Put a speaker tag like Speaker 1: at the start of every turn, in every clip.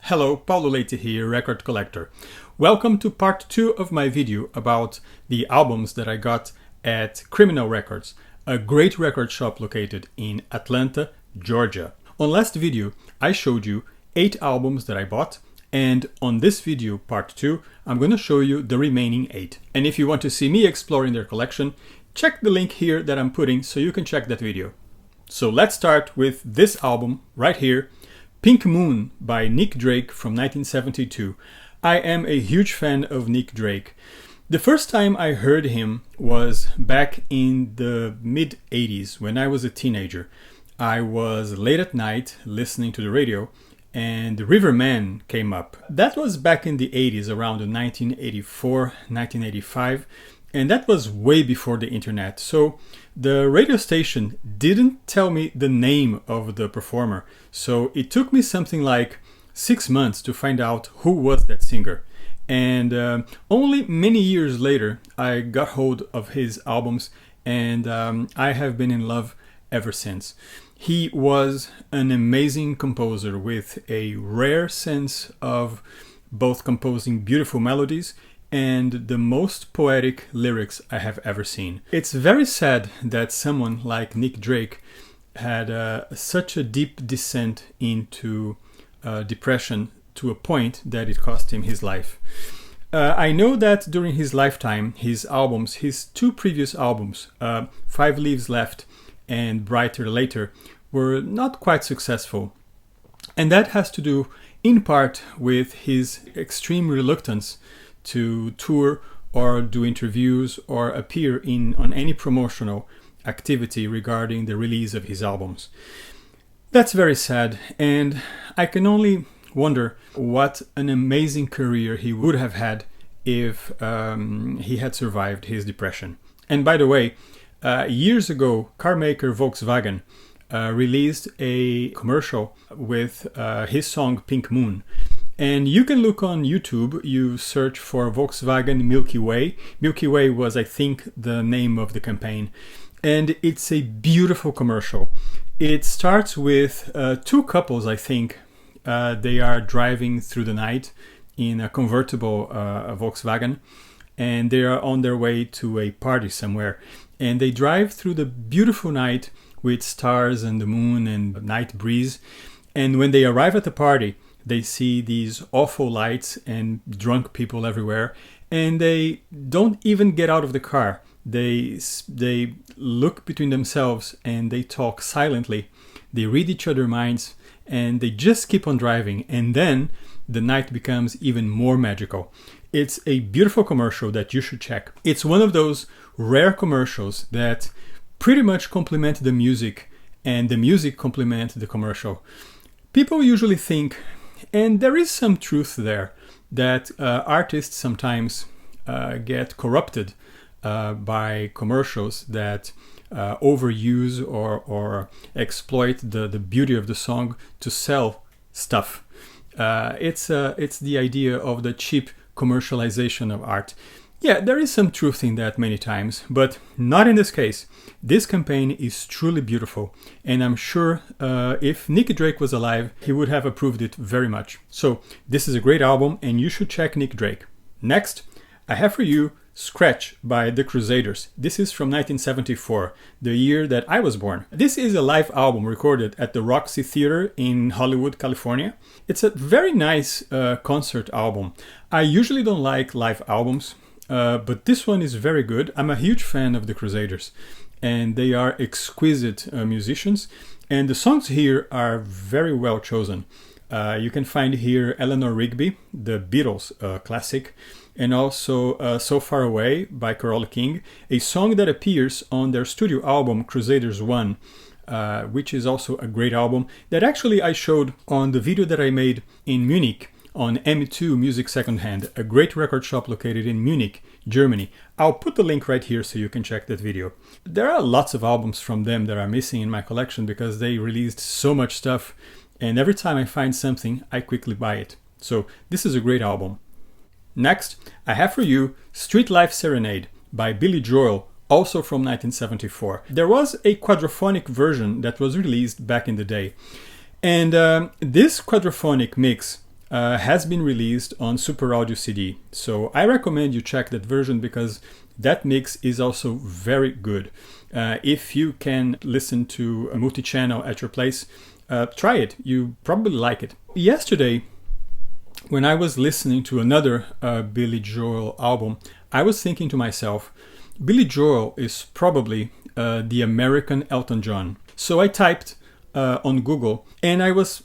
Speaker 1: Hello, Paulo Leite here, record collector. Welcome to part 2 of my video about the albums that I got at Criminal Records, a great record shop located in Atlanta, Georgia. On last video, I showed you 8 albums that I bought, and on this video, part 2, I'm going to show you the remaining 8. And if you want to see me exploring their collection, check the link here that I'm putting so you can check that video. So let's start with this album right here, Pink Moon by Nick Drake from 1972. I am a huge fan of Nick Drake. The first time I heard him was back in the mid-80s when I was a teenager. I was late at night listening to the radio and Riverman came up. That was back in the 80s, around 1984, 1985. And that was way before the internet, so the radio station didn't tell me the name of the performer, so it took me something like 6 months to find out who was that singer. And only many years later I got hold of his albums, and I have been in love ever since. He was an amazing composer with a rare sense of both composing beautiful melodies and the most poetic lyrics I have ever seen. It's very sad that someone like Nick Drake had such a deep descent into depression to a point that it cost him his life. I know that during his lifetime, his albums, his 2 previous albums, 5 Leaves Left and Brighter Later, were not quite successful. And that has to do in part with his extreme reluctance to tour or do interviews or appear on any promotional activity regarding the release of his albums. That's very sad, and I can only wonder what an amazing career he would have had if he had survived his depression. And by the way, years ago, car maker Volkswagen released a commercial with his song Pink Moon. And you can look on YouTube, you search for Volkswagen Milky Way. Milky Way was, I think, the name of the campaign. And it's a beautiful commercial. It starts with 2 couples, I think. They are driving through the night in a convertible Volkswagen. And they are on their way to a party somewhere. And they drive through the beautiful night with stars and the moon and night breeze. And when they arrive at the party, they see these awful lights and drunk people everywhere, and they don't even get out of the car. They look between themselves and they talk silently. They read each other's minds and they just keep on driving, and then the night becomes even more magical. It's a beautiful commercial that you should check. It's one of those rare commercials that pretty much complement the music and the music complement the commercial. People usually think, and there is some truth there, that artists sometimes get corrupted by commercials that overuse or exploit the beauty of the song to sell stuff. It's the idea of the cheap commercialization of art. Yeah, there is some truth in that many times, but not in this case. This campaign is truly beautiful, and I'm sure if Nick Drake was alive, he would have approved it very much. So this is a great album, and you should check Nick Drake. Next, I have for you Scratch by the Crusaders. This is from 1974, the year that I was born. This is a live album recorded at the Roxy Theater in Hollywood, California. It's a very nice concert album. I usually don't like live albums, but this one is very good. I'm a huge fan of the Crusaders, and they are exquisite musicians, and the songs here are very well chosen. You can find here Eleanor Rigby, the Beatles classic, and also So Far Away by Carola King, a song that appears on their studio album Crusaders 1, which is also a great album that actually I showed on the video that I made in Munich on M2 Music Secondhand, a great record shop located in Munich, Germany. I'll put the link right here so you can check that video. There are lots of albums from them that are missing in my collection because they released so much stuff, and every time I find something, I quickly buy it. So this is a great album. Next, I have for you Streetlife Serenade by Billy Joel, also from 1974. There was a quadraphonic version that was released back in the day. And this quadraphonic mix has been released on Super Audio CD. So I recommend you check that version because that mix is also very good. If you can listen to a multi-channel at your place, try it. You probably like it. Yesterday, when I was listening to another Billy Joel album, I was thinking to myself, Billy Joel is probably the American Elton John. So I typed on Google, and I was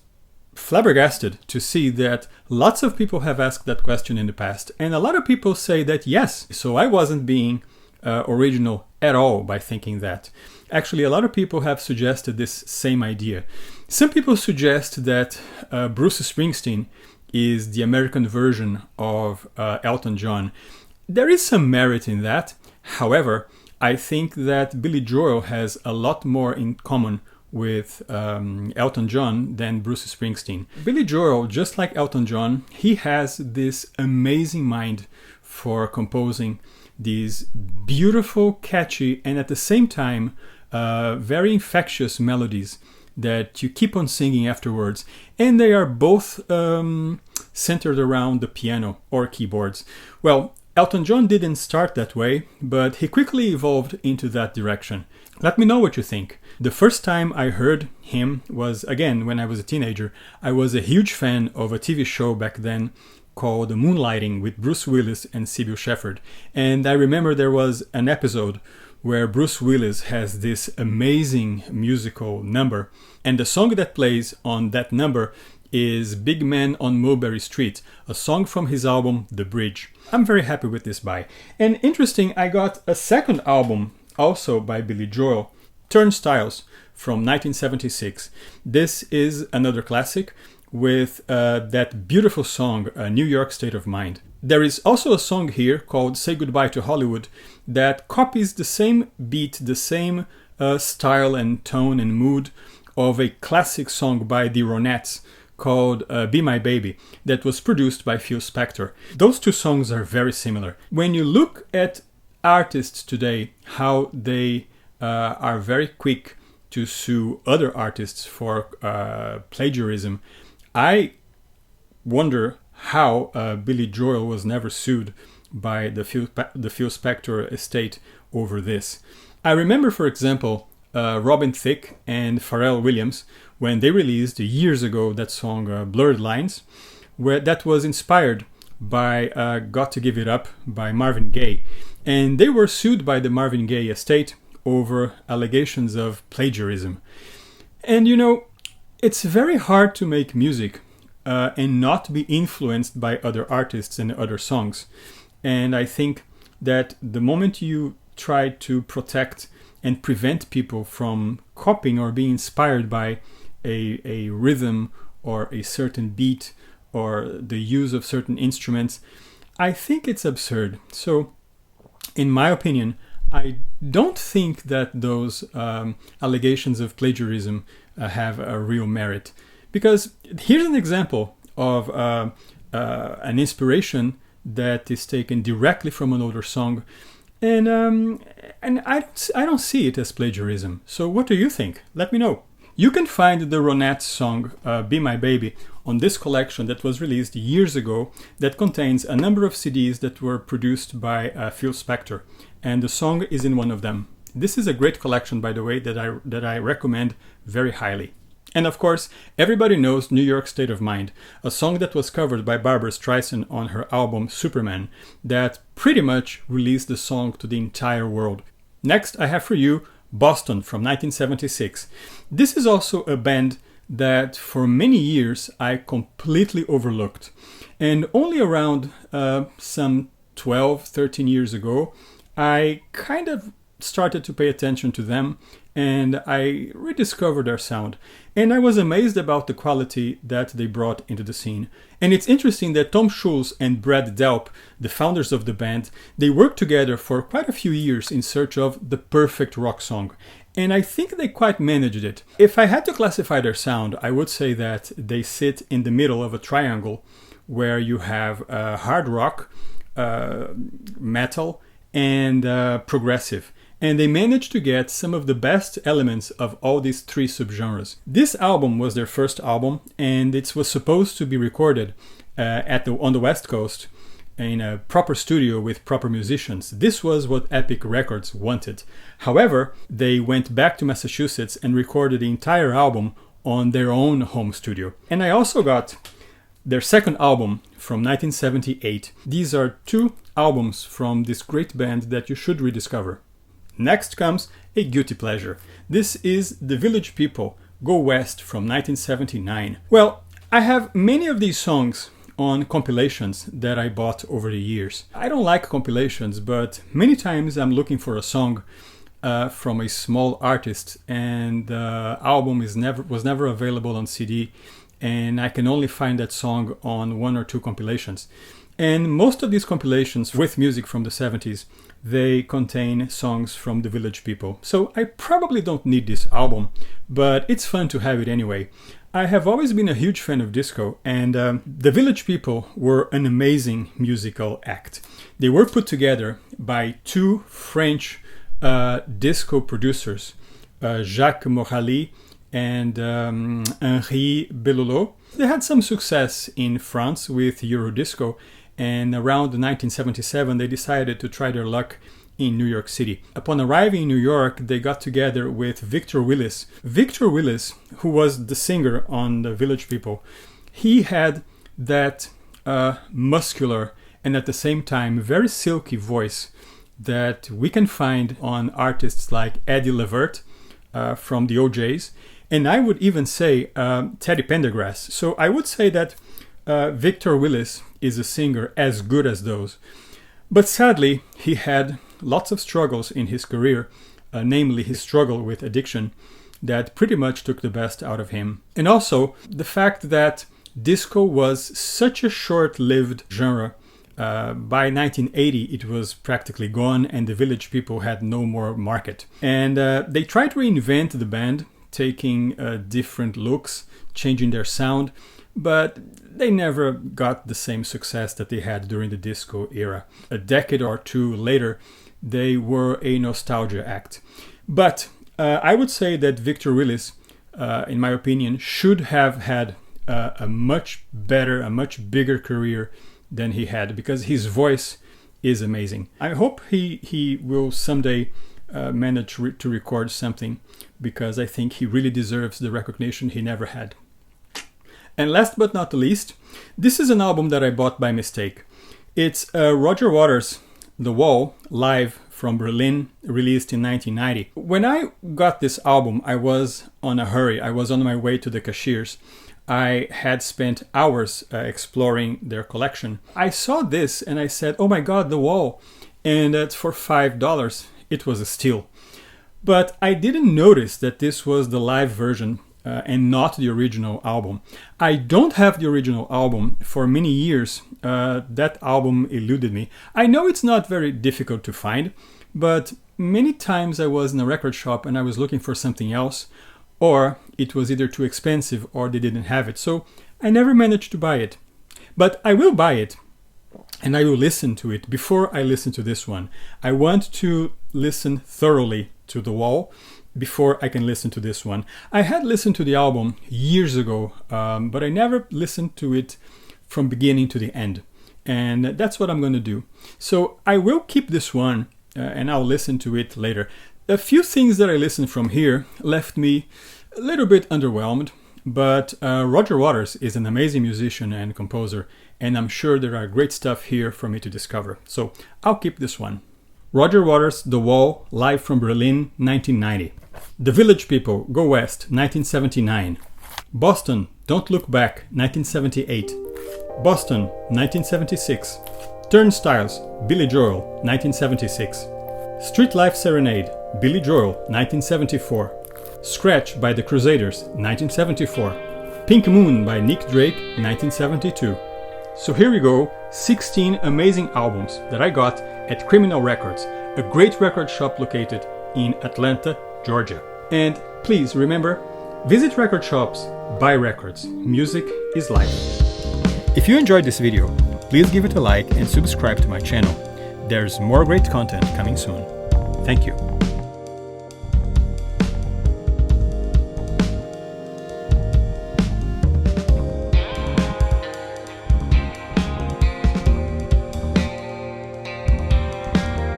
Speaker 1: flabbergasted to see that lots of people have asked that question in the past, and a lot of people say that yes. So I wasn't being original at all by thinking that. Actually, a lot of people have suggested this same idea. Some people suggest that Bruce Springsteen is the American version of Elton John. There is some merit in that. However, I think that Billy Joel has a lot more in common with Elton John than Bruce Springsteen. Billy Joel, just like Elton John, he has this amazing mind for composing these beautiful, catchy, and at the same time very infectious melodies that you keep on singing afterwards, and they are both centered around the piano or keyboards. Well, Elton John didn't start that way, but he quickly evolved into that direction. Let me know what you think. The first time I heard him was, again, when I was a teenager. I was a huge fan of a TV show back then called Moonlighting with Bruce Willis and Sybil Shepherd. And I remember there was an episode where Bruce Willis has this amazing musical number, and the song that plays on that number is Big Man on Mulberry Street, a song from his album The Bridge. I'm very happy with this buy. And interesting, I got a second album also by Billy Joel, Turnstiles from 1976. This is another classic with that beautiful song, New York State of Mind. There is also a song here called Say Goodbye to Hollywood that copies the same beat, the same style and tone and mood of a classic song by the Ronettes called Be My Baby that was produced by Phil Spector. Those two songs are very similar. When you look at artists today, how they are very quick to sue other artists for plagiarism, I wonder how Billy Joel was never sued by the Phil Spector estate over this. I remember, for example, Robin Thicke and Pharrell Williams when they released years ago that song Blurred Lines, where that was inspired by Got to Give It Up by Marvin Gaye. And they were sued by the Marvin Gaye estate over allegations of plagiarism. And you know, it's very hard to make music and not be influenced by other artists and other songs. And I think that the moment you try to protect and prevent people from copying or being inspired by a rhythm or a certain beat or the use of certain instruments, I think it's absurd. So, in my opinion, I don't think that those allegations of plagiarism have a real merit. Because here's an example of an inspiration that is taken directly from an older song, and I don't see it as plagiarism. So what do you think? Let me know. You can find the Ronettes song Be My Baby on this collection that was released years ago that contains a number of CDs that were produced by Phil Spector, and the song is in one of them. This is a great collection, by the way, that I recommend very highly. And of course, everybody knows New York State of Mind, a song that was covered by Barbra Streisand on her album Superman, that pretty much released the song to the entire world. Next, I have for you Boston from 1976. This is also a band that for many years I completely overlooked. And only around some 12, 13 years ago, I kind of started to pay attention to them, and I rediscovered their sound. And I was amazed about the quality that they brought into the scene. And it's interesting that Tom Schulz and Brad Delp, the founders of the band, they worked together for quite a few years in search of the perfect rock song. And I think they quite managed it. If I had to classify their sound, I would say that they sit in the middle of a triangle where you have hard rock, metal, and progressive. and they managed to get some of the best elements of all these three subgenres. This album was their first album, and it was supposed to be recorded on the West Coast in a proper studio with proper musicians. This was what Epic Records wanted. However, they went back to Massachusetts and recorded the entire album on their own home studio. And I also got their second album from 1978. These are two albums from this great band that you should rediscover. Next comes a guilty pleasure. This is The Village People, Go West from 1979. Well, I have many of these songs on compilations that I bought over the years. I don't like compilations, but many times I'm looking for a song from a small artist, and the album was never available on CD, and I can only find that song on one or two compilations. And most of these compilations with music from the 70s, they contain songs from The Village People. So I probably don't need this album, but it's fun to have it anyway. I have always been a huge fan of disco, and The Village People were an amazing musical act. They were put together by two French disco producers, Jacques Morali and Henri Bellolo. They had some success in France with Eurodisco, and around 1977 they decided to try their luck in New York City. Upon arriving in New York, they got together with Victor Willis. Victor Willis, who was the singer on The Village People, he had that muscular and at the same time very silky voice that we can find on artists like Eddie Levert from the OJs, and I would even say Teddy Pendergrass. So I would say that Victor Willis is a singer as good as those. But sadly, he had lots of struggles in his career, namely his struggle with addiction, that pretty much took the best out of him. And also the fact that disco was such a short-lived genre. By 1980, it was practically gone, and The Village People had no more market. And they tried to reinvent the band, taking different looks, changing their sound, but they never got the same success that they had during the disco era. A decade or two later, they were a nostalgia act. But I would say that Victor Willis, in my opinion, should have had a much better, a much bigger career than he had, because his voice is amazing. I hope he will someday manage to record something, because I think he really deserves the recognition he never had. And last but not the least, this is an album that I bought by mistake. It's Roger Waters' The Wall, live from Berlin, released in 1990. When I got this album, I was on a hurry. I was on my way to the cashiers. I had spent hours exploring their collection. I saw this and I said, oh my God, The Wall. And that's for $5. It was a steal. But I didn't notice that this was the live version and not the original album. I don't have the original album. For many years, that album eluded me. I know it's not very difficult to find, but many times I was in a record shop and I was looking for something else, or it was either too expensive or they didn't have it. So I never managed to buy it. But I will buy it, and I will listen to it before I listen to this one. I want to listen thoroughly to The Wall before I can listen to this one. I had listened to the album years ago, but I never listened to it from beginning to the end. And that's what I'm going to do. So I will keep this one and I'll listen to it later. A few things that I listened from here left me a little bit underwhelmed, but Roger Waters is an amazing musician and composer, and I'm sure there are great stuff here for me to discover. So I'll keep this one. Roger Waters' The Wall, live from Berlin, 1990. The Village People, Go West, 1979. Boston, Don't Look Back, 1978. Boston, 1976. Turnstiles, Billy Joel, 1976. Streetlife Serenade, Billy Joel, 1974. Scratch by the Crusaders, 1974. Pink Moon by Nick Drake, 1972. So here we go, 16 amazing albums that I got at Criminal Records, a great record shop located in Atlanta, Georgia. And please remember, visit record shops, buy records. Music is life. If you enjoyed this video, please give it a like and subscribe to my channel. There's more great content coming soon. Thank you.